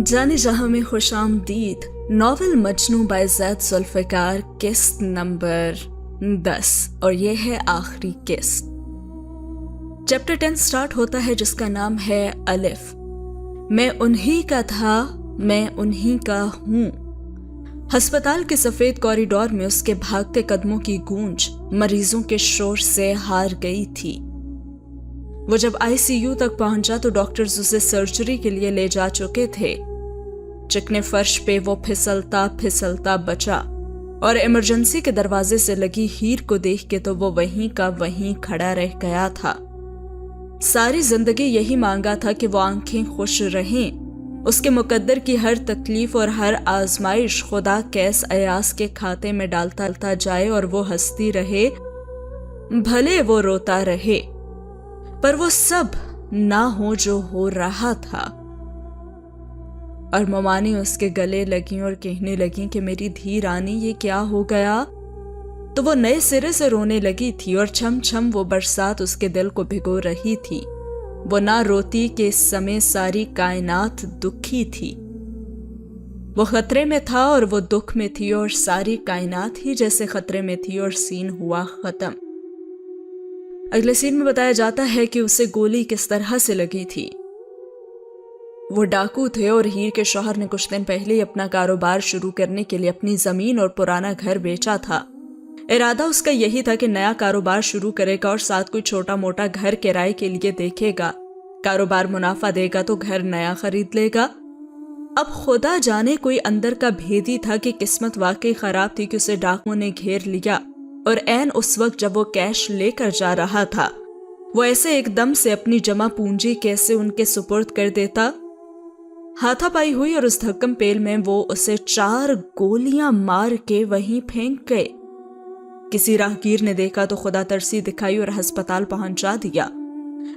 जाने जहां में खुश आमदीद नॉवल मजनू बाय ज़ैद ज़ुल्फ़िकार किस्त नंबर 10 और ये है आखिरी किस्त। चैप्टर 10 स्टार्ट होता है जिसका नाम है अलिफ। मैं उन्हीं का था, मैं उन्हीं का हूँ। अस्पताल के सफेद कॉरिडोर में उसके भागते कदमों की गूंज मरीजों के शोर से हार गई थी। वो जब आईसीयू तक पहुंचा तो डॉक्टर्स उसे सर्जरी के लिए ले जा चुके थे। चिकने फर्श पे वो फिसलता फिसलता बचा और इमरजेंसी के दरवाजे से लगी हीर को देख के तो वो वहीं का वहीं खड़ा रह गया था। सारी जिंदगी यही मांगा था कि वो आंखें खुश रहें। उसके मुकद्दर की हर तकलीफ और हर आजमाइश खुदा कैस अयास के खाते में डालता जाए और वो हंसती रहे, भले वो रोता रहे, पर वो सब ना हो जो हो रहा था। और मोमानी उसके गले लगी और कहने लगी कि मेरी धी रानी ये क्या हो गया। तो वो नए सिरे से रोने लगी थी और छम छम वो बरसात उसके दिल को भिगो रही थी। वो ना रोती कि इस समय सारी कायनात दुखी थी। वो खतरे में था और वो दुख में थी और सारी कायनात ही जैसे खतरे में थी और सीन हुआ खत्म। अगले सीन में बताया जाता है कि उसे गोली किस तरह से लगी थी। वो डाकू थे और हीर के शौहर ने कुछ दिन पहले ही अपना कारोबार शुरू करने के लिए अपनी जमीन और पुराना घर बेचा था। इरादा उसका यही था कि नया कारोबार शुरू करेगा और साथ कोई छोटा मोटा घर किराए के लिए देखेगा। कारोबार मुनाफा देगा तो घर नया खरीद लेगा। अब खुदा जाने कोई अंदर का भेदी था कि किस्मत वाकई खराब थी कि उसे डाकुओं ने घेर लिया और ऐन उस वक्त जब वो कैश लेकर जा रहा था वो ऐसे एकदम से अपनी जमा पूंजी कैसे उनके सुपुर्द कर देता। हाथापाई हुई और उस धक्कम पेल में वो उसे 4 गोलियां मार के वहीं फेंक गए। किसी राहगीर ने देखा तो खुदा तरसी दिखाई और अस्पताल पहुंचा दिया।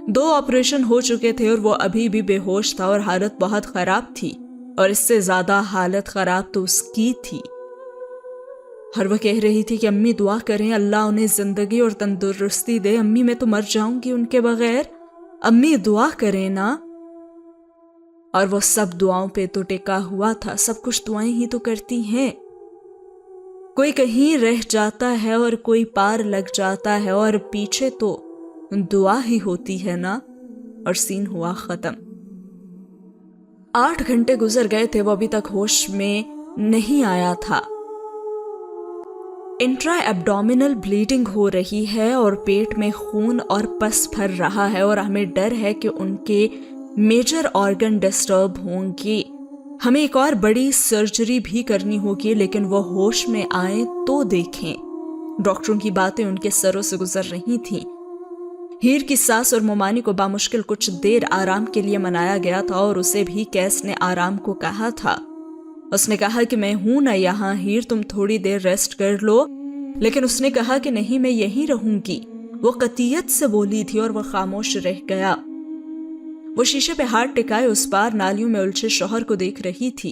2 ऑपरेशन हो चुके थे और वो अभी भी बेहोश था और हालत बहुत खराब थी और इससे ज्यादा हालत खराब तो उसकी थी। और वो कह रही थी कि अम्मी दुआ करें अल्लाह उन्हें जिंदगी और तंदुरुस्ती दे, अम्मी मैं तो मर जाऊंगी उनके बगैर, अम्मी दुआ करें ना। और वो सब दुआओं पे तो टिका हुआ था। सब कुछ दुआएं ही तो करती हैं। कोई कहीं रह जाता है और कोई पार लग जाता है और पीछे तो दुआ ही होती है ना। और सीन हुआ खत्म। 8 घंटे गुजर गए थे, वो अभी तक होश में नहीं आया था। इंट्रा एब्डोमिनल ब्लीडिंग हो रही है और पेट में खून और पस भर रहा है और हमें डर है कि उनके मेजर ऑर्गन डिस्टर्ब होंगे। हमें एक और बड़ी सर्जरी भी करनी होगी, लेकिन वो होश में आए तो देखें। डॉक्टरों की बातें उनके सरों से गुजर रही थीं। हीर की सास और मोमानी को बामुश्किल कुछ देर आराम के लिए मनाया गया था और उसे भी कैस ने आराम को कहा था। उसने कहा कि मैं हूं ना यहाँ हीर, तुम थोड़ी देर रेस्ट कर लो। लेकिन उसने कहा कि नहीं, मैं यहीं रहूंगी। वो कतियत से बोली थी और वह खामोश रह गया। वो शीशे पे हाथ टिकाए उस पार नालियों में उलझे शौहर को देख रही थी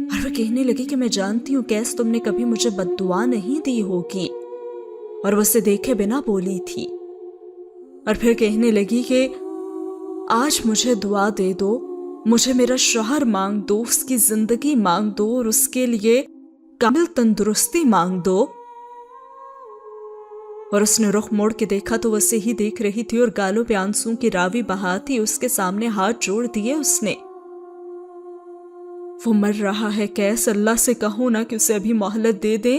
और वो कहने लगी कि मैं जानती हूँ कैस, तुमने कभी मुझे बद्दुआ नहीं दी होगी। और वो उसे देखे बिना बोली थी और फिर कहने लगी कि आज मुझे दुआ दे दो, मुझे मेरा शौहर मांग दो, उसकी जिंदगी मांग दो और उसके लिए कामिल तंदुरुस्ती मांग दो। और उसने रुख मोड़ के देखा तो वैसे ही देख रही थी और गालों पे आंसू की रावी बहाती उसके सामने हाथ जोड़ दिए उसने। वो मर रहा है कैस, अल्लाह से कहो ना कि उसे अभी मोहलत दे दे।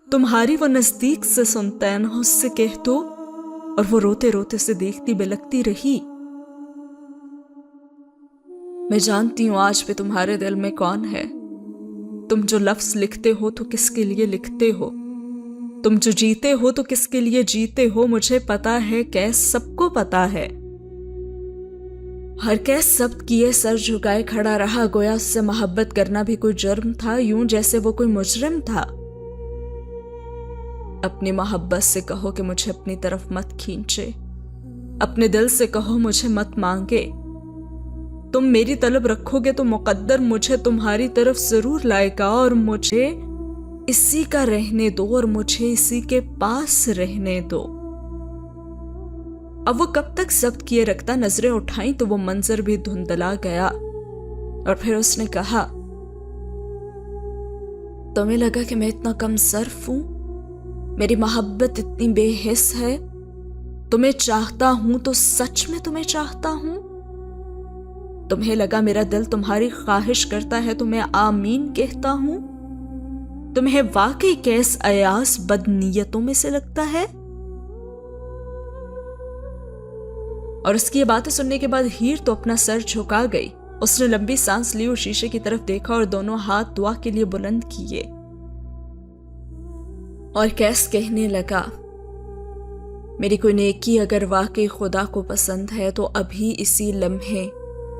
तुम्हारी वो नजदीक से सुनता है ना, उससे कह दो। और वो रोते रोते से देखती बिलकती रही। मैं जानती हूं आज भी तुम्हारे दिल में कौन है। तुम जो लफ्ज लिखते हो तो किसके लिए लिखते हो, तुम जो जीते हो तो किसके लिए जीते हो। मुझे पता है कैस, सबको पता है। हर कैस सब किए सर झुकाए खड़ा रहा, गोया उससे मोहब्बत करना भी कोई जुर्म था, यूं जैसे वो कोई मुजरिम था। अपनी मोहब्बत से कहो कि मुझे अपनी तरफ मत खींचे, अपने दिल से कहो मुझे मत मांगे। तुम मेरी तलब रखोगे तो मुकद्दर मुझे तुम्हारी तरफ जरूर लाएगा और मुझे इसी का रहने दो और मुझे इसी के पास रहने दो। अब वो कब तक जब्त किए रखता। नजरें उठाई तो वो मंजर भी धुंधला गया। اور پھر اس نے کہا، تمہیں لگا کہ میں اتنا کم ظرف ہوں؟ میری محبت اتنی بے حس ہے؟ تمہیں چاہتا ہوں تو سچ میں تمہیں چاہتا ہوں؟ تمہیں لگا میرا دل تمہاری خواہش کرتا ہے تو میں آمین کہتا ہوں؟ تمہیں واقعی کیس ایاز بد نیتوں میں سے لگتا ہے؟ اور اس کی یہ باتیں سننے کے بعد ہیر تو اپنا سر جھکا گئی. اس نے لمبی سانس لی اور شیشے کی طرف دیکھا اور دونوں ہاتھ دعا کے لیے بلند کیے. اور کیس کہنے لگا، میری کوئی نیکی اگر واقعی خدا کو پسند ہے تو ابھی اسی لمحے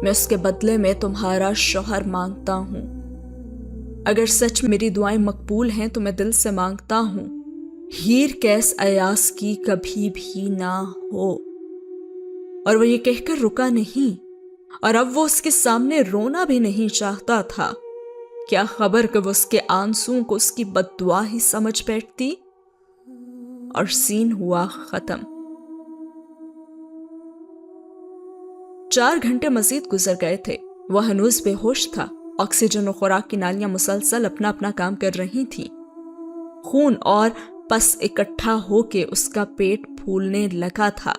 میں اس کے بدلے میں تمہارا شوہر مانگتا ہوں. اگر سچ میری دعائیں مقبول ہیں تو میں دل سے مانگتا ہوں ہیر کیس ایاز کی کبھی بھی نہ ہو. اور وہ یہ کہہ کر رکا نہیں، اور اب وہ اس کے سامنے رونا بھی نہیں چاہتا تھا. کیا خبر کہ وہ اس کے آنسوؤں کو اس کی بد دعا ہی سمجھ بیٹھتی. اور سین ہوا ختم. 4 گھنٹے مزید گزر گئے تھے. وہ ہنوز بے ہوش تھا. آکسیجن اور خوراک کی نالیاں مسلسل اپنا اپنا کام کر رہی تھیں. خون اور پس اکٹھا ہو کے اس کا پیٹ پھولنے لگا تھا.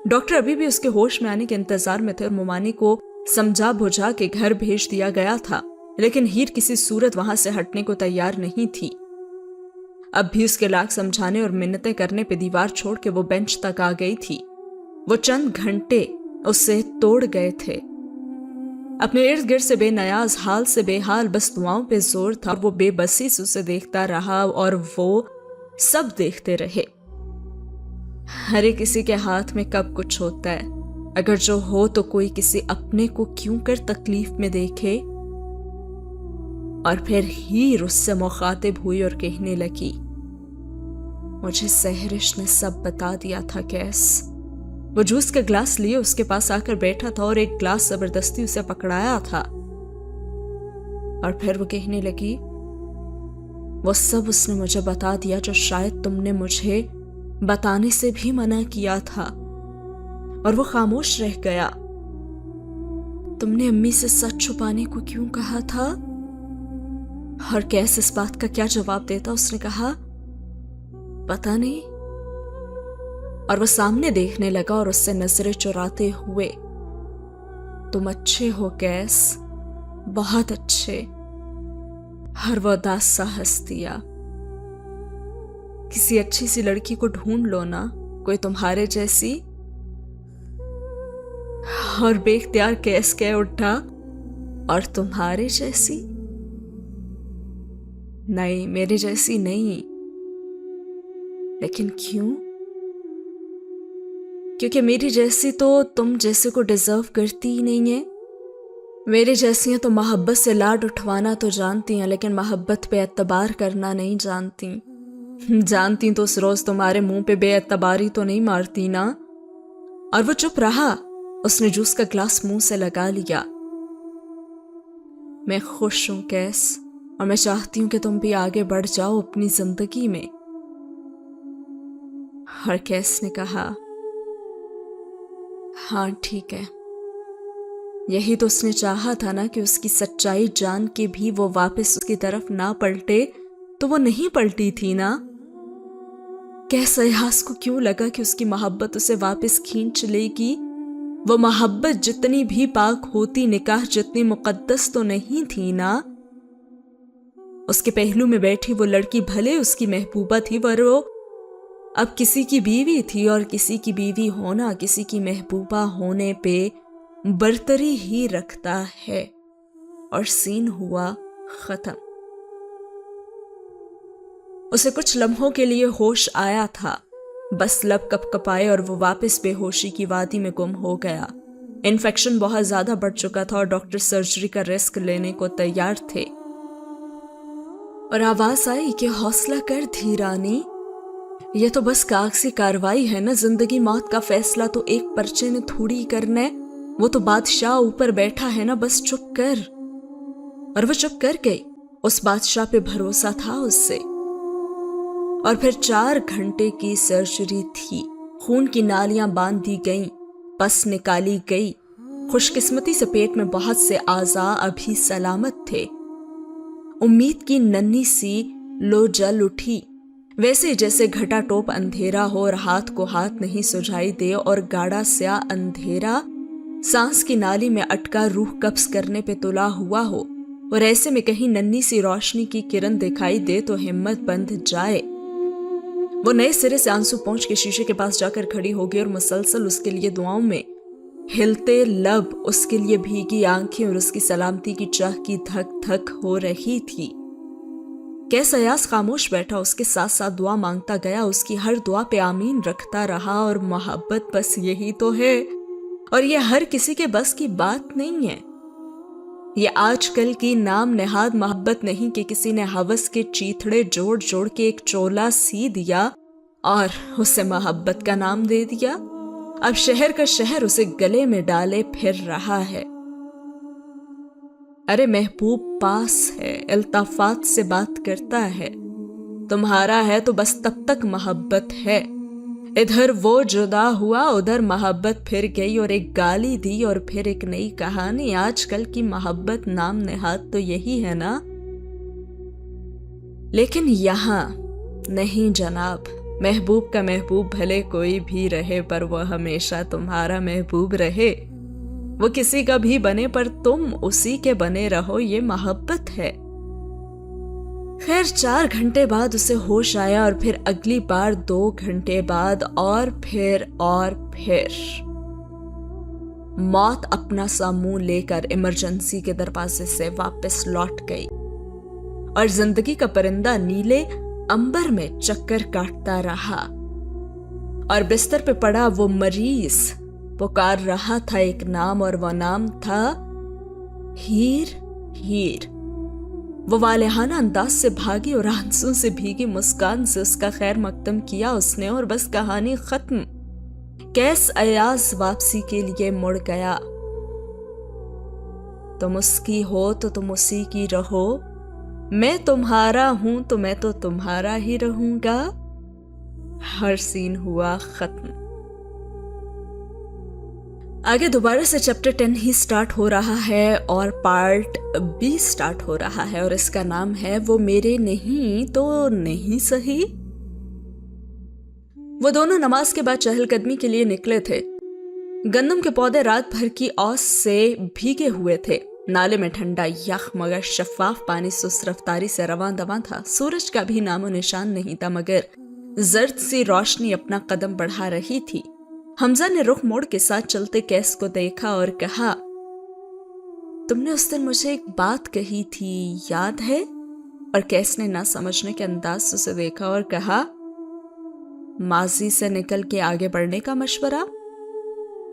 ڈاکٹر ابھی بھی اس کے ہوش میں آنے کے انتظار میں تھے اور مومانی کو سمجھا بجھا کے گھر بھیج دیا گیا تھا، لیکن ہیر کسی صورت وہاں سے ہٹنے کو تیار نہیں تھی. اب بھی اس کے لاکھ سمجھانے اور منتیں کرنے پہ دیوار چھوڑ کے وہ بینچ تک آ گئی تھی. وہ چند گھنٹے اسے توڑ گئے تھے. اپنے ارد گرد سے بے نیاز حال سے بے حال، بس دعاؤں پہ زور تھا. وہ بے بسی سے اسے دیکھتا رہا اور وہ سب دیکھتے رہے. ہر کسی کے ہاتھ میں کب کچھ ہوتا ہے. اگر جو ہو تو کوئی کسی اپنے کو کیوں کر تکلیف میں دیکھے. اور پھر ہیر اس سے مخاطب ہوئی اور کہنے لگی، مجھے سہرش نے سب بتا دیا تھا کیس. وہ جوس کا گلاس لیے اس کے پاس آ کر بیٹھا تھا اور ایک گلاس زبردستی اسے پکڑایا تھا. اور پھر وہ کہنے لگی، وہ سب اس نے مجھے بتا دیا جو شاید تم نے مجھے بتانے سے بھی منع کیا تھا. اور وہ خاموش رہ گیا. تم نے امی سے سچ چھپانے کو کیوں کہا تھا؟ اور کیس اس بات کا کیا جواب دیتا؟ اس نے کہا، پتا نہیں. اور وہ سامنے دیکھنے لگا اور اس سے نظریں چراتے ہوئے، تم اچھے ہو کیس، بہت اچھے. اور وہ اداس سا ہنس دیا. کسی اچھی سی لڑکی کو ڈھونڈ لو نا، کوئی تمہارے جیسی. اور بے اختیار کیس کہہ اٹھا، اور تمہارے جیسی؟ نہیں، میرے جیسی نہیں. لیکن کیوں؟ کیونکہ میری جیسی تو تم جیسے کو ڈیزرو کرتی ہی نہیں ہے. میرے جیسی ہیں تو محبت سے لاڈ اٹھوانا تو جانتی ہیں، لیکن محبت پہ اعتبار کرنا نہیں جانتی. جانتی تو اس روز تمہارے منہ پہ بے اعتباری تو نہیں مارتی نا. اور وہ چپ رہا. اس نے جوس کا گلاس منہ سے لگا لیا. میں خوش ہوں کیس، اور میں چاہتی ہوں کہ تم بھی آگے بڑھ جاؤ اپنی زندگی میں. اور کیس نے کہا، ہاں ٹھیک ہے. یہی تو اس نے چاہا تھا نا، کہ اس کی سچائی جان کے بھی وہ واپس اس کی طرف نہ پلٹے. تو وہ نہیں پلٹی تھی نا. کیس ایاز کو کیوں لگا کہ اس کی محبت اسے واپس کھینچ لے گی؟ وہ محبت جتنی بھی پاک ہوتی، نکاح جتنی مقدس تو نہیں تھی نا. اس کے پہلو میں بیٹھی وہ لڑکی بھلے اس کی محبوبہ تھی، پر وہ اب کسی کی بیوی تھی، اور کسی کی بیوی ہونا کسی کی محبوبہ ہونے پہ برتری ہی رکھتا ہے. اور سین ہوا ختم. اسے کچھ لمحوں کے لیے ہوش آیا تھا، بس لب کپ کپائے اور وہ واپس بے ہوشی کی وادی میں گم ہو گیا. انفیکشن بہت زیادہ بڑھ چکا تھا اور ڈاکٹر سرجری کا رسک لینے کو تیار تھے. اور آواز آئی کہ حوصلہ کر دھیرانی، یہ تو بس کاغذی کاروائی ہے نا. زندگی موت کا فیصلہ تو ایک پرچے نے تھوڑی کرنا ہے. وہ تو بادشاہ اوپر بیٹھا ہے نا، بس چپ کر. اور وہ چپ کر گئی. اس بادشاہ پہ بھروسہ تھا اس سے. اور پھر 4 گھنٹے کی سرجری تھی. خون کی نالیاں باندھ دی گئیں، پس نکالی گئی، खुश किस्मती से पेट में बहुत से आज़ा अभी सलामत थे। उम्मीद की नन्ही सी लो जल उठी, वैसे जैसे घटा टोप अंधेरा हो और हाथ को हाथ नहीं सुझाई दे, और गाढ़ा स्या अंधेरा सांस की नाली में अटका रूह कब्ज करने पे तुला हुआ हो, और ऐसे में कहीं नन्ही सी रोशनी की किरण दिखाई दे तो हिम्मत बंध जाए। वो नए सिरे से आंसू पहुंच के शीशे के पास जाकर खड़ी हो गई और मुसलसल उसके लिए दुआओं में, हिलते लब, उसके लिए भीगी आंखें और उसकी सलामती की चाह की धक धक हो रही थी। कैस अयास खामोश बैठा उसके साथ साथ दुआ मांगता गया, उसकी हर दुआ पे आमीन रखता रहा। और मोहब्बत बस यही तो है, और ये हर किसी के बस की बात नहीं है। ये आजकल की नाम नेहाद मोहब्बत नहीं कि किसी ने हवस के चीथड़े जोड़ जोड़ के एक चोला सी दिया और उसे मोहब्बत का नाम दे दिया। अब शहर का शहर उसे गले में डाले फिर रहा है। अरे महबूब पास है, इल्ताफात से बात करता है, तुम्हारा है तो बस तब तक मोहब्बत है। इधर वो जुदा हुआ, उधर मोहब्बत फिर गई, और एक गाली दी और फिर एक नई कहानी। आजकल की मोहब्बत नाम नेहाद तो यही है ना? लेकिन यहां नहीं जनाब, महबूब का महबूब भले कोई भी रहे, पर वो हमेशा तुम्हारा महबूब रहे। वो किसी का भी बने पर तुम उसी के बने रहो, ये मोहब्बत है। खैर 4 घंटे बाद उसे होश आया, और फिर अगली बार 2 घंटे बाद, और फिर मौत अपना सा मुंह लेकर इमरजेंसी के दरवाजे से वापस लौट गई, और जिंदगी का परिंदा नीले अंबर में चक्कर काटता रहा। और बिस्तर पे पड़ा वो मरीज पुकार रहा था एक नाम, और वो नाम था हीर। हीर वो वालेहाना अंदाज से भागी और आंसू से भीगी मुस्कान से उसका खैर मकदम किया उसने, और बस कहानी खत्म। कैस अयाज वापसी के लिए मुड़ गया। तुम उसकी हो तो तुम उसी की रहो, मैं तुम्हारा हूं तो मैं तो तुम्हारा ही रहूंगा। हर सीन हुआ खत्म। आगे दोबारा से चैप्टर 10 ही स्टार्ट हो रहा है और पार्ट बी स्टार्ट हो रहा है, और इसका नाम है वो मेरे नहीं तो नहीं सही। वो दोनों नमाज के बाद चहलकदमी के लिए निकले थे। गंदम के पौधे रात भर की औस से भीगे हुए थे। नाले में ठंडा यख मगर शफाफ पानी सुस्त रफ्तारी से रवां दवां था। सूरज का भी नामो निशान नहीं था, मगर जर्द सी रोशनी अपना कदम बढ़ा रही थी। हमजा ने रुख मोड़ के साथ चलते कैस को देखा और कहा, तुमने उस दिन मुझे एक बात कही थी, याद है? और कैस ने ना समझने के अंदाज से उसे देखा और कहा, माजी से निकल के आगे बढ़ने का मशवरा?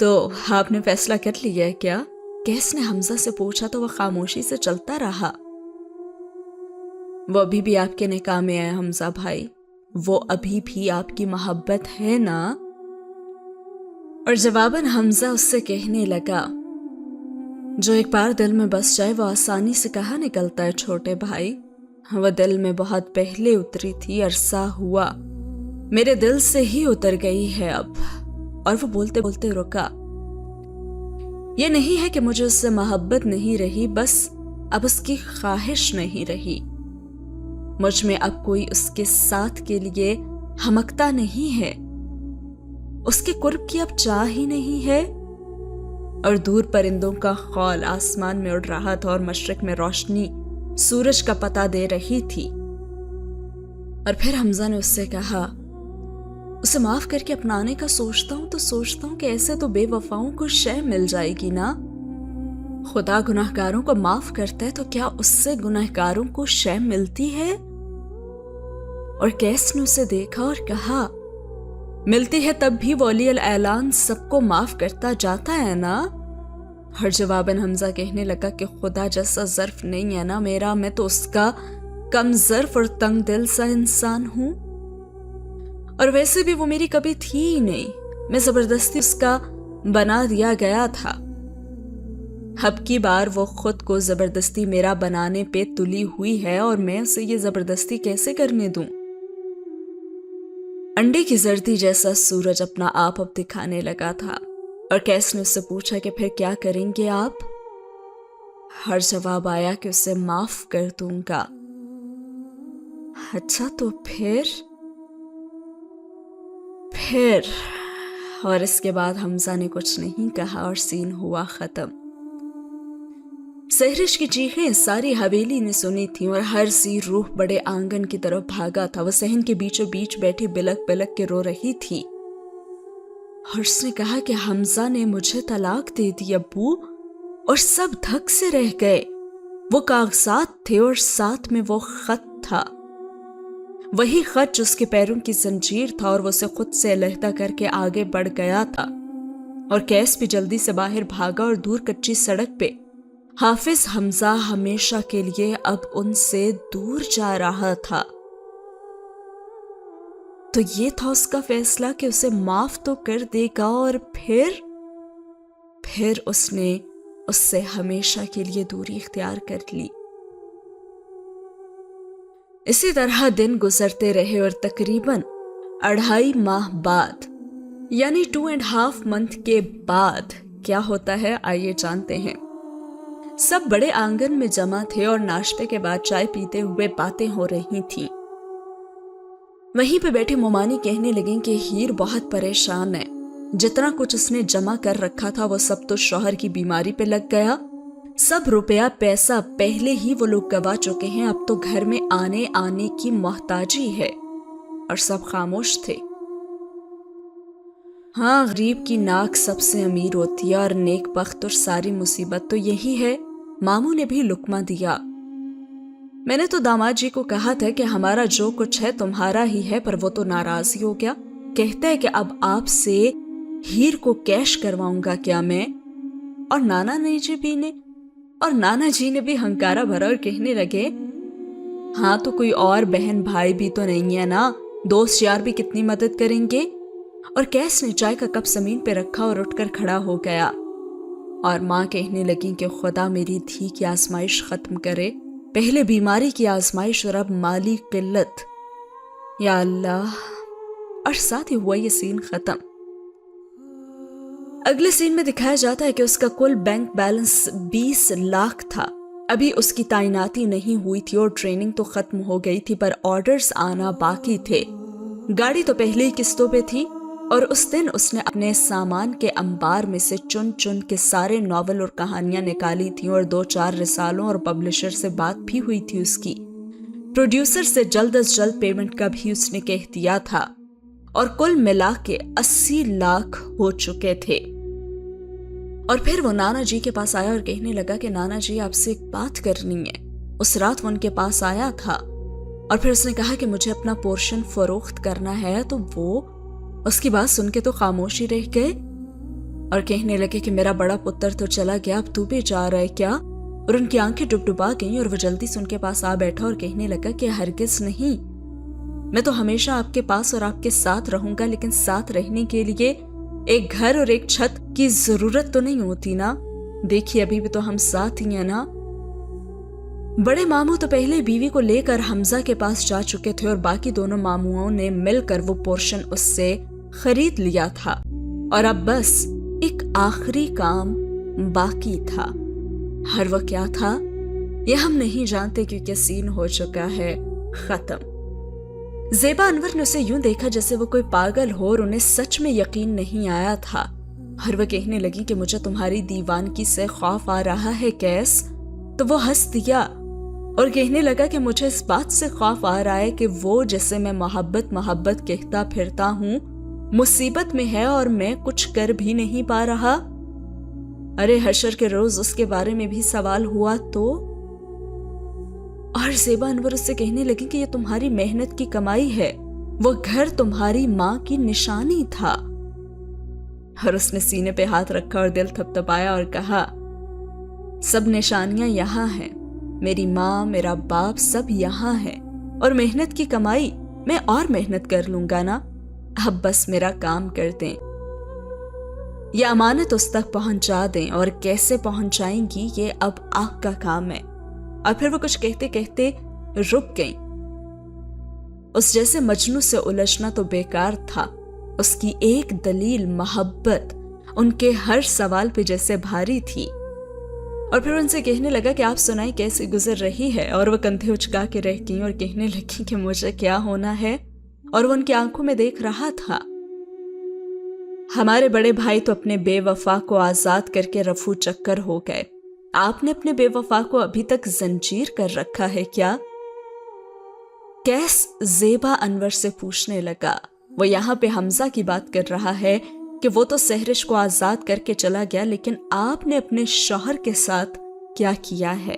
तो आपने फैसला कर लिया है क्या? कैस ने हमजा से पूछा तो वह खामोशी से चलता रहा। वो अभी भी आपके निकाह में है हमजा भाई, वो अभी भी आपकी मोहब्बत है ना? और जवाबन हमजा उससे कहने लगा, जो एक बार दिल में बस जाए वो आसानी से कहाँ निकलता है छोटे भाई। वह दिल में बहुत पहले उतरी थी, अरसा हुआ, मेरे दिल से ही उतर गई है अब। और वो बोलते बोलते रुका। ये नहीं है कि मुझे उससे मोहब्बत नहीं रही, बस अब उसकी ख्वाहिश नहीं रही। मुझ में अब कोई उसके साथ के लिए हमकता नहीं है, उसके कुर्ब की अब चाह ही नहीं है। और दूर परिंदों का खौल आसमान में उड़ रहा था और मशरिक में रोशनी सूरज का पता दे रही थी। और फिर हमजा ने उससे कहा, उसे माफ करके अपनाने का सोचता हूं कि ऐसे तो बेवफाओं को शय मिल जाएगी ना। खुदा गुनाहगारों को माफ करता है तो क्या उससे गुनाहगारों को शय मिलती है? और कैस ने उसे देखा और कहा, मिलती है तब भी वलील ऐलान सबको माफ करता जाता है ना। हर जवाबन हमजा कहने लगा कि खुदा जैसा ज़र्फ नहीं है ना मेरा, मैं तो उसका कम ज़र्फ और तंग दिल सा इंसान हूं। और वैसे भी वो मेरी कभी थी ही नहीं, मैं जबरदस्ती उसका बना दिया गया था। अब की बार वो खुद को जबरदस्ती मेरा बनाने पे तुली हुई है, और मैं उसे ये जबरदस्ती कैसे करने दूं? अंडे की जर्दी जैसा सूरज अपना आप अब दिखाने लगा था। اور कैस ने उससे पूछा कि फिर क्या करेंगे आप। हर जवाब आया कि उसे माफ कर दूंगा। अच्छा तो फिर और इसके बाद हमजा ने कुछ नहीं कहा और सीन हुआ खत्म। सहरिश की चीखें सारी हवेली ने सुनी थी और हर सी रूह बड़े आंगन की तरफ भागा था। वो सहन के बीचों बीच बैठी बिलक बिलक के रो रही थी और उसने कहा कि हमजा ने मुझे तलाक दे दी अब्बू। और सब धक से रह गए। वो कागजात थे और साथ में वो खत था, वही खत जो उसके पैरों की जंजीर था और वो उसे खुद से अलहदा करके आगे बढ़ गया था। और कैस भी जल्दी से बाहर भागा और दूर कच्ची सड़क पे हाफिज हमजा हमेशा के लिए अब उनसे दूर जा रहा था। तो ये था उसका फैसला कि उसे माफ तो कर देगा और फिर उसने उससे हमेशा के लिए दूरी इख्तियार कर ली। इसी तरह दिन गुजरते रहे और तकरीबन 2.5 माह बाद यानी 2.5 मंथ के बाद क्या होता है आइए जानते हैं। सब बड़े आंगन में जमा थे और नाश्ते के बाद चाय पीते हुए बातें हो रही थीं। वहीं पे बैठी मोमानी कहने लगी कि हीर बहुत परेशान है। जितना कुछ उसने जमा कर रखा था वो सब तो शौहर की बीमारी पे लग गया। सब रुपया पैसा पहले ही वो लोग गवा चुके हैं। अब तो घर में आने की मोहताजी है और सब खामोश थे। हाँ, गरीब की नाक सबसे अमीर होती है और नेक बख्त और सारी मुसीबत तो यही है। मामू ने भी लुकमा दिया। मैंने तो दामाद जी को कहा था कि हमारा जो कुछ है तुम्हारा ही है, पर वो तो नाराज ही हो गया। कहता है कि अब आपसे हीर को कैश करवाऊंगा क्या मैं। और नाना जी ने भी हंकारा भरा और कहने लगे हाँ तो कोई और बहन भाई भी तो नहीं है ना, दोस्त यार भी कितनी मदद करेंगे। और कैस ने चाय का कप जमीन पे रखा और उठकर खड़ा हो गया। और माँ कहने लगी कि खुदा मेरी धी की आजमाइश खत्म करे, पहले बीमारी की आजमाइश और अब माली किल्लत, या अल्लाह। और साथ ही हुआ ये सीन खत्म। अगले सीन में दिखाया जाता है कि उसका कुल बैंक बैलेंस 20 लाख था। अभी उसकी तैनाती नहीं हुई थी और ट्रेनिंग तो खत्म हो गई थी, पर ऑर्डर्स आना बाकी थे। गाड़ी तो पहले ही किस्तों पे थी और उस दिन उसने अपने सामान के अंबार में से चुन चुन के सारे नॉवल और कहानियां निकाली थी और 2-4 रिसालों और पब्लिशर से बात भी हुई थी उसकी। प्रोड्यूसर से जल्द अज जल्द पेमेंट का भी उसने कह दिया था और कुल मिला के 80 लाख हो चुके थे। और फिर वो नाना जी के पास आया और कहने लगा कि नाना जी आपसे एक बात करनी है। उस रात वो उनके पास आया था और फिर उसने कहा कि मुझे अपना पोर्शन फरोख्त करना है। तो वो उसकी बात सुन के तो खामोश ही रह गए और कहने लगे कि मेरा बड़ा पुत्र तो चला गया, अब तू भी जा रहा है क्या। और उनकी आंखें डुबडुबा गईं और वो जल्दी से उनके पास आ बैठा और कहने लगा कि हरगिज नहीं, मैं तो हमेशा आपके पास और आपके साथ रहूंगा, लेकिन साथ रहने के लिए एक घर और एक छत की जरूरत तो नहीं होती ना। देखिए अभी भी तो हम साथ ही हैं ना। बड़े मामू तो पहले बीवी को लेकर हमजा के पास जा चुके थे और बाकी दोनों मामुओं ने मिलकर वो पोर्शन उससे खरीद लिया था और अब बस एक आखिरी काम बाकी था। हर वो क्या था ये हम नहीं जानते क्योंकि सीन हो चुका है खत्म। ज़ेबा अनवर ने उसे यूं देखा जैसे वो कोई पागल हो और उन्हें सच में यकीन नहीं आया था। हर वो कहने लगी कि मुझे तुम्हारी दीवानगी से खौफ आ रहा है कैस। तो वो हंस दिया और कहने लगा कि मुझे इस बात से खौफ आ रहा है कि वो जिसे मैं मोहब्बत कहता फिरता हूँ मुसीबत में है और मैं कुछ कर भी नहीं पा रहा। अरे हशर के रोज उसके बारे में भी सवाल हुआ तो। और ज़ेबा अनवर उससे कहने लगी कि ये तुम्हारी मेहनत की कमाई है, वो घर तुम्हारी माँ की निशानी था। और उसने सीने पे हाथ रखा और दिल थपथपाया और कहा सब निशानियां यहाँ हैं, मेरी माँ मेरा बाप सब यहाँ है और मेहनत की कमाई मैं और मेहनत कर लूंगा ना। अब बस मेरा काम कर दें, ये अमानत उस तक पहुंचा दें और कैसे पहुंचाएंगी ये अब आग का काम है। और फिर वो कुछ कहते कहते रुक गई। उस जैसे मजनू से उलझना तो बेकार था। उसकी एक दलील मोहब्बत ان کے ہر سوال پہ جیسے بھاری تھی، اور پھر ان سے کہنے لگا کہ آپ سنائیں کیسے گزر رہی ہے، اور وہ کندھے اچکا کے رہ گئیں اور کہنے لگی کہ مجھے کیا ہونا ہے، اور وہ ان کی آنکھوں میں دیکھ رہا تھا۔ ہمارے بڑے بھائی تو اپنے بے وفا کو آزاد کر کے رفو چکر ہو گئے، آپ نے اپنے بے وفا کو ابھی تک زنجیر کر رکھا ہے کیا؟ کیس زیبا انور سے پوچھنے لگا۔ وہ یہاں پہ حمزہ کی بات کر رہا ہے کہ وہ تو سحرش کو آزاد کر کے چلا گیا، لیکن آپ نے اپنے شوہر کے ساتھ کیا کیا ہے؟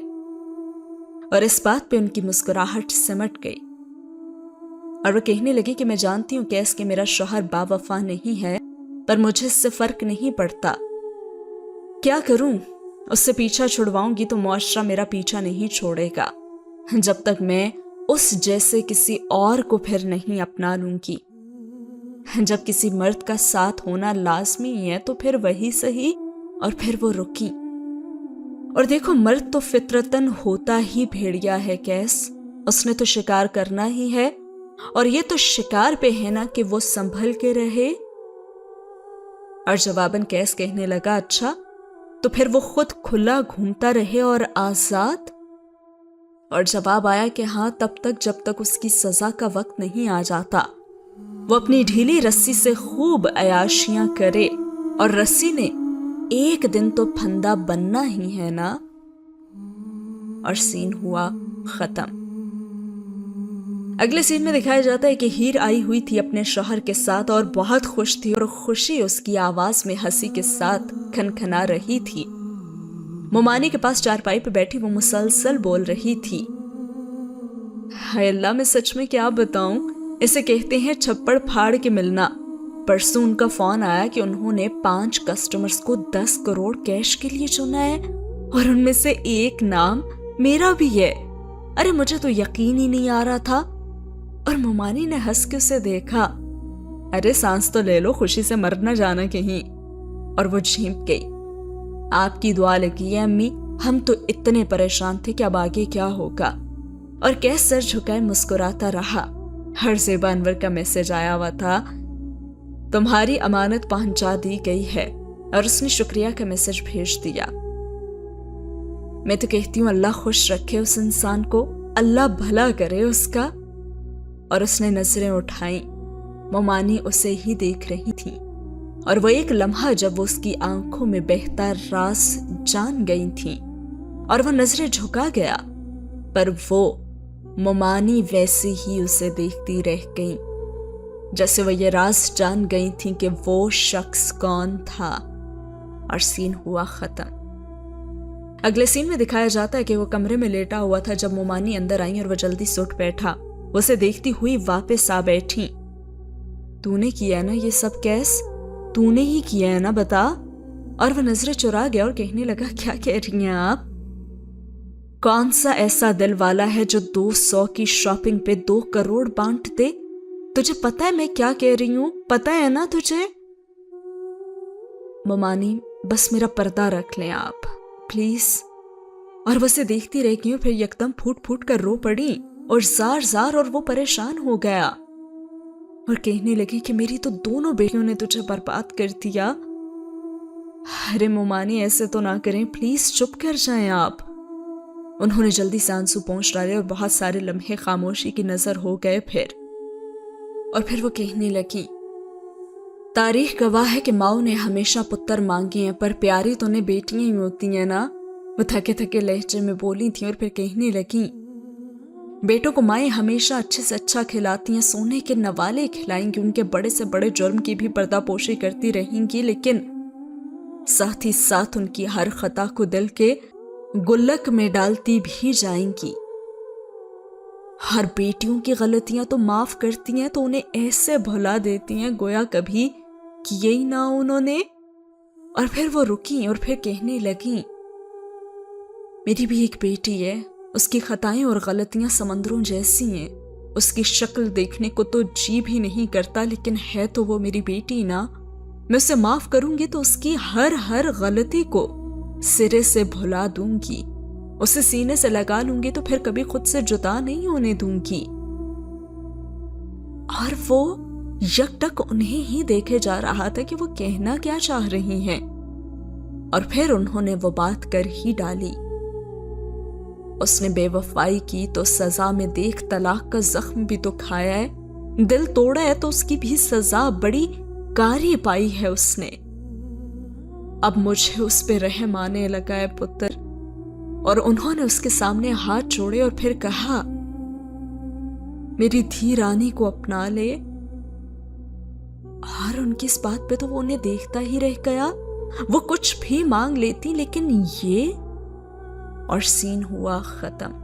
اور اس بات پہ ان کی مسکراہٹ سمٹ گئی، اور وہ کہنے لگی کہ میں جانتی ہوں کیس کہ میرا شوہر با وفا نہیں ہے، پر مجھے اس سے فرق نہیں پڑتا۔ کیا کروں؟ اس سے پیچھا چھڑواؤں گی تو معاشرہ میرا پیچھا نہیں چھوڑے گا، جب تک میں اس جیسے کسی اور کو پھر نہیں اپنا لوں گی۔ جب کسی مرد کا ساتھ ہونا لازمی ہے تو پھر وہی صحیح، اور پھر وہ رکی۔ اور دیکھو، مرد تو فطرتاً ہوتا ہی بھیڑیا ہے کیس، اس نے تو شکار کرنا ہی ہے، اور یہ تو شکار پہ ہے نا کہ وہ سنبھل کے رہے۔ اور جواباً کیس کہنے لگا اچھا تو پھر وہ خود کھلا گھومتا رہے اور آزاد؟ اور جواب آیا کہ ہاں، تب تک جب تک اس کی سزا کا وقت نہیں آ جاتا، وہ اپنی ڈھیلی رسی سے خوب عیاشیاں کرے، اور رسی نے ایک دن تو پھندا بننا ہی ہے نا۔ اور سین ہوا ختم۔ اگلے سین میں دکھایا جاتا ہے کہ ہیر آئی ہوئی تھی اپنے شوہر کے ساتھ اور بہت خوش تھی، اور خوشی اس کی آواز میں ہنسی کے ساتھ کھنکھنا رہی تھی۔ مومانی کے پاس چارپائی پہ بیٹھی وہ مسلسل بول رہی تھی، ہائے اللہ، میں سچ میں کیا بتاؤں، اسے کہتے ہیں چھپڑ پھاڑ کے ملنا۔ پرسوں ان کا فون آیا کہ انہوں نے 5 کسٹمرز کو 10 کروڑ کیش کے لیے چنا ہے، اور ان میں سے ایک نام میرا بھی ہے۔ ارے مجھے تو یقین ہی نہیں آ رہا تھا۔ اور مومانی نے ہنس کے اسے دیکھا، ارے سانس تو لے لو، خوشی سے مر نہ جانا کہیں۔ اور وہ جھینپ گئی۔ آپ کی دعا لگی ہے امی، ہم تو اتنے پریشان تھے کہ اب آگے کیا ہوگا۔ اور کیس سر جھکائے مسکراتا رہا۔ ہر زیبا انور کا میسج آیا ہوا تھا، تمہاری امانت پہنچا دی گئی ہے، اور اس نے شکریہ کا میسج بھیج دیا۔ میں تو کہتی ہوں اللہ خوش رکھے اس انسان کو، اللہ بھلا کرے اس کا۔ اور اس نے نظریں اٹھائیں، مومانی اسے ہی دیکھ رہی تھی، اور وہ ایک لمحہ جب وہ اس کی آنکھوں میں بہتا راز جان گئی تھی، اور وہ نظریں جھکا گیا، پر وہ مومانی ویسی ہی اسے دیکھتی رہ گئی جیسے وہ یہ راز جان گئی تھی کہ وہ شخص کون تھا۔ اور سین ہوا ختم۔ اگلے سین میں دکھایا جاتا ہے کہ وہ کمرے میں لیٹا ہوا تھا جب مومانی اندر آئی، اور وہ جلدی سے اٹھ بیٹھا۔ وہ اسے دیکھتی ہوئی واپس آ بیٹھی۔ تو نے کیا ہے نا یہ سب کیس؟ تو نے ہی کیا ہے نا، بتا؟ اور وہ نظریں چرا گیا اور کہنے لگا کیا کہہ رہی ہیں آپ؟ کون سا ایسا دل والا ہے جو 200 کی شاپنگ پہ 2 کروڑ بانٹ دے؟ تجھے پتا ہے میں کیا کہہ رہی ہوں؟ پتا ہے نا تجھے؟ مومانی، بس میرا پردہ رکھ لیں آپ پلیز۔ اور وہ اسے دیکھتی رہ گئی، پھر یکدم پھوٹ پھوٹ کر رو پڑی، اور زار زار، اور وہ پریشان ہو گیا، اور کہنے لگی کہ میری تو دونوں بیٹیوں نے تجھے برباد کر دیا۔ ارے مومانی ایسے تو نہ کریں پلیز، چپ کر جائیں آپ۔ انہوں نے جلدی سے آنسو پونچھ ڈالے، اور بہت سارے لمحے خاموشی کی نظر ہو گئے اور پھر وہ کہنے لگی، تاریخ گواہ ہے کہ ماؤں نے ہمیشہ پتر مانگے ہیں، پر پیاری تو نے بیٹیاں ہی ہوتی ہیں نا۔ وہ تھکے تھکے لہجے میں بولی تھی، اور پھر کہنے لگی، بیٹوں کو مائیں ہمیشہ اچھے سے اچھا کھلاتی ہیں، سونے کے نوالے کھلائیں گی، ان کے بڑے سے بڑے جرم کی بھی پردہ پوشی کرتی رہیں گی، لیکن ساتھ ہی ساتھ ان کی ہر خطا کو دل کے گلک میں ڈالتی بھی جائیں گی۔ ہر بیٹیوں کی غلطیاں تو معاف کرتی ہیں، تو انہیں ایسے بھلا دیتی ہیں گویا کبھی کیے ہی نہ انہوں نے۔ اور پھر وہ رکی، اور پھر کہنے لگی، میری بھی ایک بیٹی ہے، اس کی خطائیں اور غلطیاں سمندروں جیسی ہیں، اس کی شکل دیکھنے کو تو جی بھی نہیں کرتا، لیکن ہے تو وہ میری بیٹی نا۔ میں اسے معاف کروں گی تو اس کی ہر غلطی کو سرے سے بھلا دوں گی، اسے سینے سے لگا لوں گی، تو پھر کبھی خود سے جدا نہیں ہونے دوں گی۔ اور وہ यकटक उन्हें ही देखे जा रहा था कि वो कहना क्या चाह रही हैं, और फिर उन्होंने वो बात कर ही डाली। उसने बेवफाई की तो सजा में देख तलाक का जख्म भी तो खाया है, दिल तोड़ा है तो उसकी भी सजा बड़ी कारी पाई है उसने। अब मुझे उस पे रहम आने लगा है पुत्र। और उन्होंने उसके सामने हाथ जोड़े और फिर कहा, मेरी धी रानी को अपना ले। और उनकी इस बात पे तो वो उन्हें देखता ही रह गया। वो कुछ भी मांग लेती, लेकिन ये, और सीन हुआ खत्म।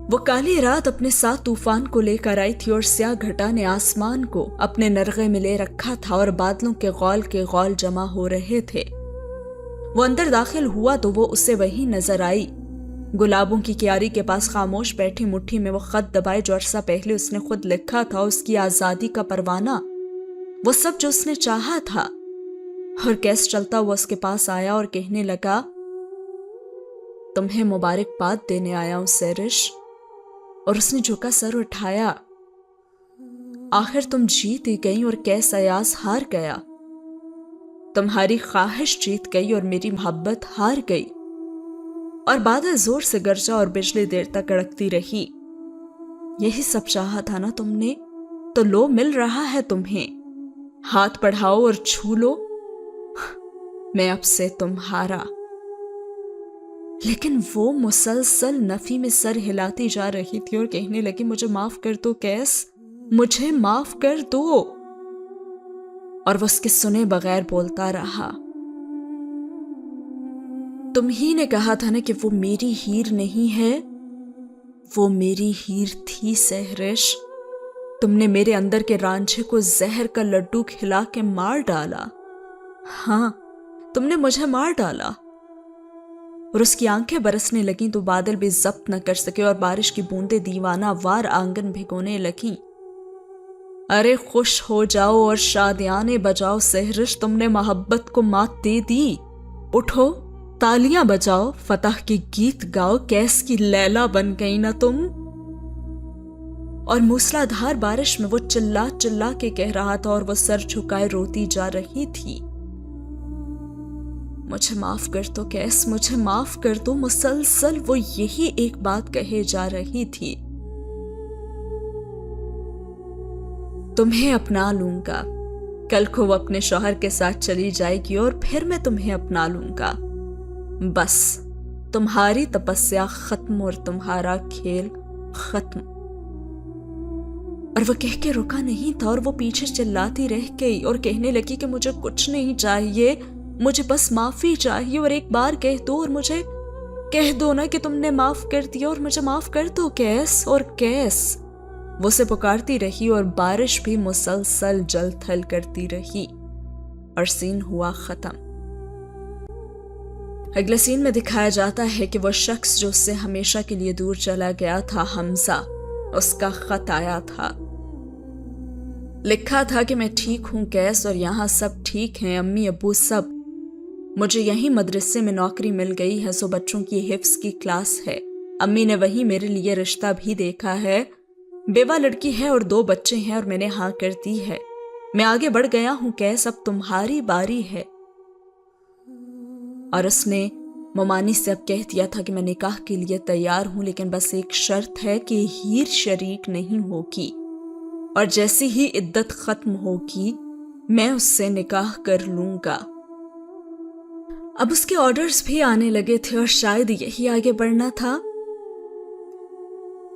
वो काली रात अपने साथ तूफान को लेकर आई थी और स्याह घटा ने आसमान को अपने नरगे में ले रखा था और बादलों के गौल जमा हो रहे थे। वो अंदर दाखिल हुआ तो वो उसे वही नजर आई, गुलाबों की क्यारी के पास खामोश बैठी, मुट्ठी में वो खत दबाए जो अरसा पहले उसने खुद लिखा था, उसकी आजादी का परवाना, वो सब जो उसने चाहा था। और कैस चलता हुआ उसके पास आया और कहने लगा, तुम्हें मुबारकबाद देने आया हूं सेरिश। और उसने झुका सर उठाया। आखिर तुम जीत ही गई और कैस अयाज हार गया। तुम्हारी ख्वाहिश जीत गई और मेरी मोहब्बत हार गई। और बादल जोर से गरजा और बिजली देर तक कड़कती रही। यही सब चाहा था ना तुमने, तो लो मिल रहा है तुम्हें। हाथ बढ़ाओ और छू लो। मैं अब से तुम्हारा। लेकिन वो मुसलसल नफी में सर हिलाती जा रही थी और कहने लगी, मुझे माफ कर दो कैस, मुझे माफ कर दो। और वो उसके सुने बगैर बोलता रहा, तुम ही ने कहा था ना कि वो मेरी हीर नहीं है, वो मेरी हीर थी सहरिश। तुमने मेरे अंदर के रांझे को जहर का लड्डू खिला के मार डाला। हाँ, तुमने मुझे मार डाला। और उसकी आंखें बरसने लगीं तो बादल भी जब्त न कर सके और बारिश की बूंदें दीवाना वार आंगन भिगोने लगीं। अरे खुश हो जाओ और शादियाने बजाओ सहरिश, तुमने मोहब्बत को मात दे दी। उठो, तालियां बजाओ, फतह के गीत गाओ, कैस की लैला बन गई ना तुम। और मूसलाधार बारिश में वो चिल्ला चिल्ला के कह रहा था और वो सर झुकाए रोती जा रही थी, मुझे माफ कर दो कैस, मुझे माफ कर दो। मुसलसल वो यही एक बात कहे जा रही थी, तुम्हें अपना लूंगा। कल को वो अपने शौहर के साथ चली जाएगी और फिर मैं तुम्हें अपना लूंगा। बस तुम्हारी तपस्या खत्म और तुम्हारा खेल खत्म। और वो कह के रुका नहीं था और वो पीछे चिल्लाती रह गई और कहने लगी कि मुझे कुछ नहीं चाहिए, मुझे बस माफी चाहिए। और एक बार कह दो और मुझे कह दो ना कि तुमने माफ कर दिया और मुझे माफ कर दो कैस। और कैस वो से पुकारती रही और बारिश भी मुसलसल जल थल करती रही और सीन हुआ खत्म। अगले सीन में दिखाया जाता है कि वो शख्स जो उससे हमेशा के लिए दूर चला गया था, हमजा, उसका खत आया था। लिखा था कि मैं ठीक हूं कैस और यहाँ सब ठीक हैं, अम्मी अब्बू सब। मुझे यहीं मदरसे में नौकरी मिल गई है, सो बच्चों की हिफ्स की क्लास है। अम्मी ने वहीं मेरे लिए रिश्ता भी देखा है, बेवा लड़की है और 2 बच्चे हैं और मैंने हाँ कर दी है। मैं आगे बढ़ गया हूं कैस, अब तुम्हारी बारी है। और उसने ममानी से अब कह दिया था कि मैं निकाह के लिए तैयार हूं, लेकिन बस एक शर्त है कि हीर शरीक नहीं होगी और जैसी ही इद्दत खत्म होगी मैं उससे निकाह कर लूंगा। अब उसके ऑर्डर्स भी आने लगे थे और शायद यही आगे बढ़ना था।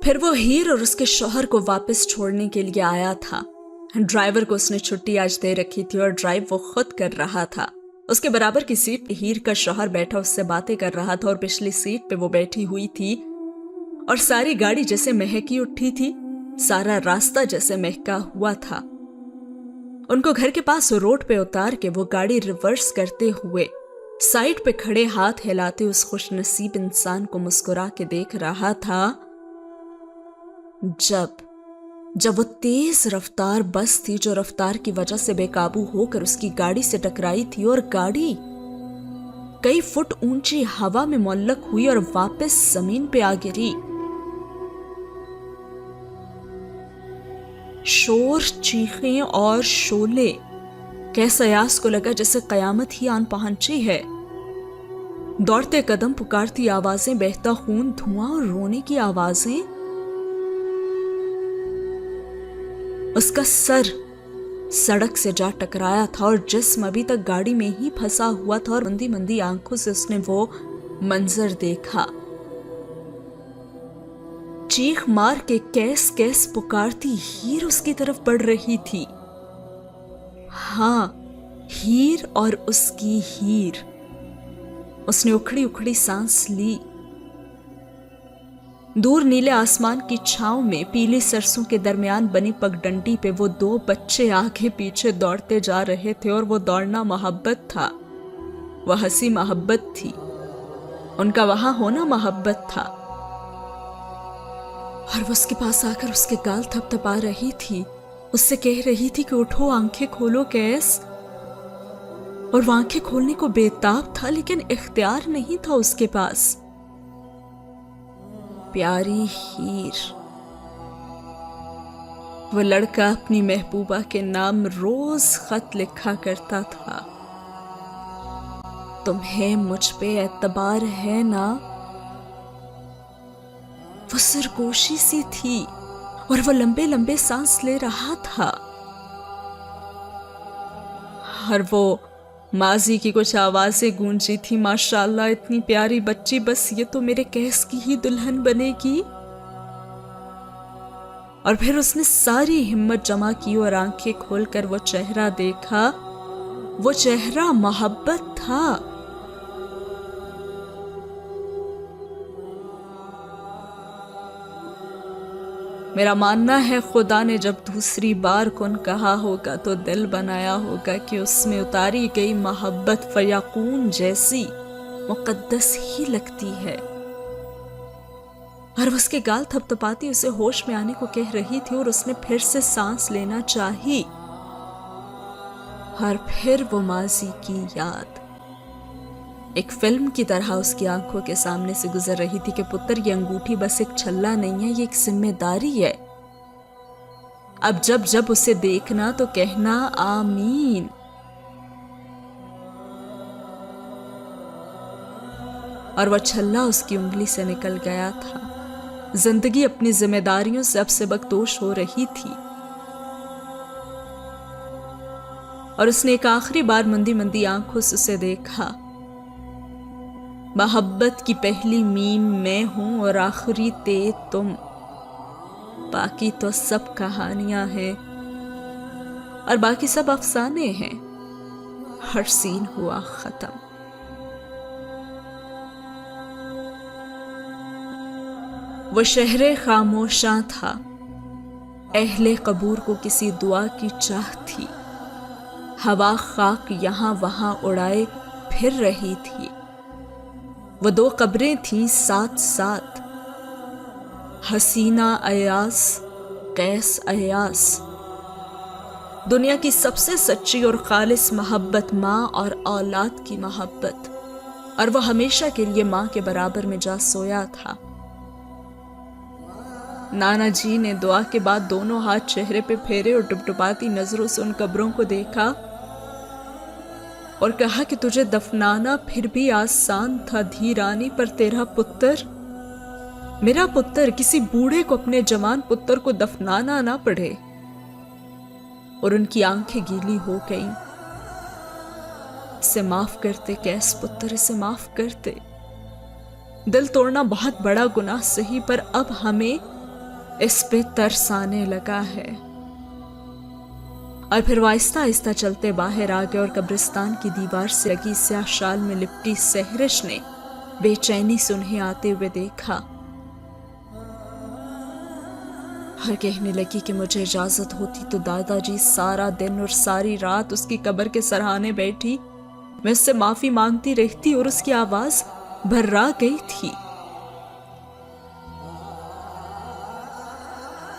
फिर वो हीर और उसके शौहर को वापस छोड़ने के लिए आया था। ड्राइवर को उसने छुट्टी आज दे रखी थी और ड्राइव वो खुद कर रहा था। उसके बराबर की सीट पे हीर का शौहर बैठा उससे बातें कर रहा था और पिछली सीट पे वो बैठी हुई थी और सारी गाड़ी जैसे महकी उठी थी, सारा रास्ता जैसे महका हुआ था। उनको घर के पास रोड पे उतार के वो गाड़ी रिवर्स करते हुए साइड पे खड़े हाथ हिलाते उस खुशनसीब इंसान को मुस्कुरा के देख रहा था जब वो तेज रफ्तार बस थी जो रफ्तार की वजह से बेकाबू होकर उसकी गाड़ी से टकराई थी और गाड़ी कई फुट ऊंची हवा में मुअल्लक हुई और वापस जमीन पे आ गिरी। شور، چیخیں اور شولے. قیس ایاز کو لگا جیسے قیامت ہی آن پہنچی ہے. دوڑتے قدم، پکارتی آوازیں، بہتا خون، دھواں اور رونے کی آوازیں. اس کا سر سڑک سے جا ٹکرایا تھا اور جسم ابھی تک گاڑی میں ہی پھنسا ہوا تھا، اور مندی مندی آنکھوں سے اس نے وہ منظر دیکھا. چیخ مار کے کیس کیس پکارتی ہیر اس کی طرف بڑھ رہی تھی. ہاں، ہیر اور اس کی ہیر. اس نے اکھڑی اکھڑی سانس لی. دور نیلے آسمان کی چھاؤں میں پیلی سرسوں کے درمیان بنی پگڈنڈی پہ وہ دو بچے آگے پیچھے دوڑتے جا رہے تھے، اور وہ دوڑنا محبت تھا. وہ ہنسی محبت تھی. ان کا وہاں ہونا محبت تھا. اور وہ اس کے پاس آ کر اس کے گال تھپ تھپا رہی تھی. اس سے کہہ رہی تھی کہ اٹھو، آنکھیں کھولو کیس. اور وہ آنکھیں کھولنے کو بےتاب تھا، لیکن اختیار نہیں تھا اس کے پاس. پیاری ہیر. وہ لڑکا اپنی محبوبہ کے نام روز خط لکھا کرتا تھا. تمہیں مجھ پہ اعتبار ہے نا؟ وہ سرگوشی سی تھی، اور وہ لمبے لمبے سانس لے رہا تھا. اور وہ ماضی کی کچھ آوازیں گونجی تھی. ماشاءاللہ، اتنی پیاری بچی، بس یہ تو میرے کیس کی ہی دلہن بنے گی. اور پھر اس نے ساری ہمت جمع کی اور آنکھیں کھول کر وہ چہرہ دیکھا. وہ چہرہ محبت تھا. میرا ماننا ہے خدا نے جب دوسری بار کن کہا ہوگا تو دل بنایا ہوگا کہ اس میں اتاری گئی محبت فیقون جیسی مقدس ہی لگتی ہے. اور اس کے گال تھپ تھپاتی اسے ہوش میں آنے کو کہہ رہی تھی، اور اس نے پھر سے سانس لینا چاہی. اور پھر وہ ماضی کی یاد ایک فلم کی طرح اس کی آنکھوں کے سامنے سے گزر رہی تھی کہ پتر، یہ انگوٹھی بس ایک چھلا نہیں ہے، یہ ایک ذمہ داری ہے. اب جب جب اسے دیکھنا تو کہنا آمین. اور وہ چھلا اس کی انگلی سے نکل گیا تھا. زندگی اپنی ذمہ داریوں سے اب سبکدوش ہو رہی تھی. اور اس نے ایک آخری بار مندی مندی آنکھوں سے اسے دیکھا. محبت کی پہلی میم میں ہوں اور آخری تے تم. باقی تو سب کہانیاں ہیں اور باقی سب افسانے ہیں. ہر سین ہوا ختم. وہ شہر خاموشاں تھا. اہل قبور کو کسی دعا کی چاہ تھی. ہوا خاک یہاں وہاں اڑائے پھر رہی تھی. وہ دو قبریں تھیں ساتھ ساتھ. حسینہ ایاز، قیس ایاز. دنیا کی سب سے سچی اور خالص محبت ماں اور اولاد کی محبت. اور وہ ہمیشہ کے لیے ماں کے برابر میں جا سویا تھا. نانا جی نے دعا کے بعد دونوں ہاتھ چہرے پہ پھیرے اور ٹپٹپاتی نظروں سے ان قبروں کو دیکھا اور کہا کہ تجھے دفنانا پھر بھی آسان تھا دھیرانی، پر تیرا پتر، میرا پتر، کسی بوڑھے کو اپنے جوان پتر کو دفنانا نہ پڑے. اور ان کی آنکھیں گیلی ہو گئیں. اسے معاف کرتے کیس پتر، اسے معاف کرتے. دل توڑنا بہت بڑا گناہ سہی، پر اب ہمیں اس پہ ترس آنے لگا ہے. اور پھر وہ آہستہ آہستہ چلتے باہر آ گئے اور قبرستان کی دیوار سے لگی سیاہ شال میں لپٹی سحرش نے بے چینی سے انہیں آتے ہوئے دیکھا اور کہنے لگی کہ مجھے اجازت ہوتی تو دادا جی سارا دن اور ساری رات اس کی قبر کے سرہانے بیٹھی میں اس سے معافی مانگتی رہتی. اور اس کی آواز بھرا گئی تھی.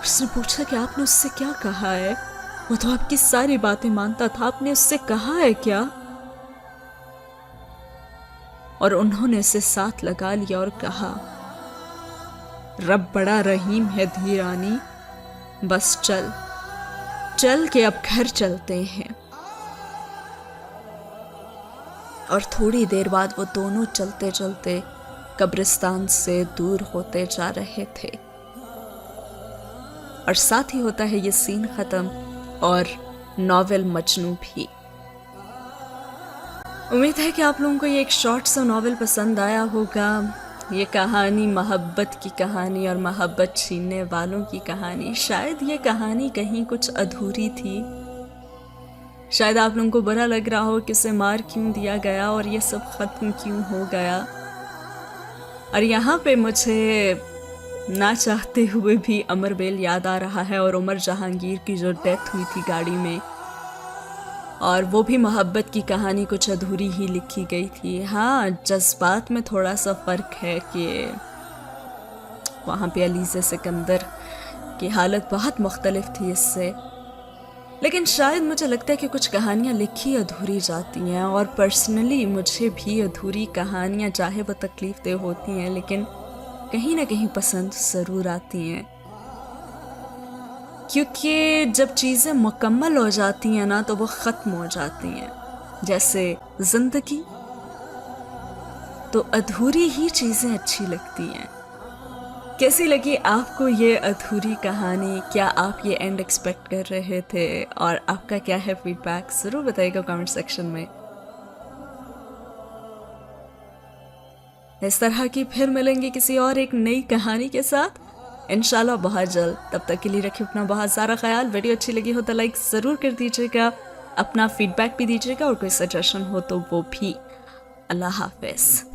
اس نے پوچھا کہ آپ نے اس سے کیا کہا ہے؟ وہ تو آپ کی ساری باتیں مانتا تھا، آپ نے اس سے کہا ہے کیا؟ اور انہوں نے اسے ساتھ لگا لیا اور کہا، رب بڑا رحیم ہے دھیرانی، بس چل चल के अब घर चलते हैं। और थोड़ी देर बाद वो दोनों चलते चलते कब्रिस्तान से दूर होते जा रहे थे। और साथ ही होता है ये सीन खत्म और नॉवेल मजनू भी। उम्मीद है कि आप लोगों को ये एक शॉर्ट सा नॉवेल पसंद आया होगा। ये कहानी मोहब्बत की कहानी और मोहब्बत छीनने वालों की कहानी। शायद ये कहानी कहीं कुछ अधूरी थी। शायद आप लोगों को बुरा लग रहा हो कि उसे मार क्यों दिया गया और ये सब खत्म क्यों हो गया। और यहाँ पे मुझे ना चाहते हुए भी अमर बेल याद आ रहा है और उमर जहांगीर की जो डेथ हुई थी गाड़ी में, और वो भी मोहब्बत की कहानी कुछ अधूरी ही लिखी गई थी। हाँ, जज्बात में थोड़ा सा फ़र्क है कि वहाँ पे अलीज़ा सिकंदर की हालत बहुत मुख्तलिफ थी इससे, लेकिन शायद मुझे लगता है कि कुछ कहानियाँ लिखी अधूरी जाती हैं। और पर्सनली मुझे भी अधूरी कहानियाँ चाहे वो तकलीफ़ दे होती हैं लेकिन कहीं ना कहीं पसंद ज़रूर आती हैं, क्योंकि जब चीज़ें मुकम्मल हो जाती हैं ना तो वो ख़त्म हो जाती हैं। जैसे ज़िंदगी, तो अधूरी ही चीज़ें अच्छी लगती हैं। कैसी लगी आपको ये अधूरी कहानी? क्या आप ये एंड एक्सपेक्ट कर रहे थे? और आपका क्या है फीडबैक, ज़रूर बताइएगा कमेंट सेक्शन में। इस तरह की फिर मिलेंगे किसी और एक नई कहानी के साथ इंशाल्लाह बहुत जल्द। तब तक के लिए रखिए अपना बहुत सारा ख्याल। वीडियो अच्छी लगी हो तो लाइक ज़रूर कर दीजिएगा, अपना फीडबैक भी दीजिएगा और कोई सजेशन हो तो वो भी। अल्लाह हाफ़िज़।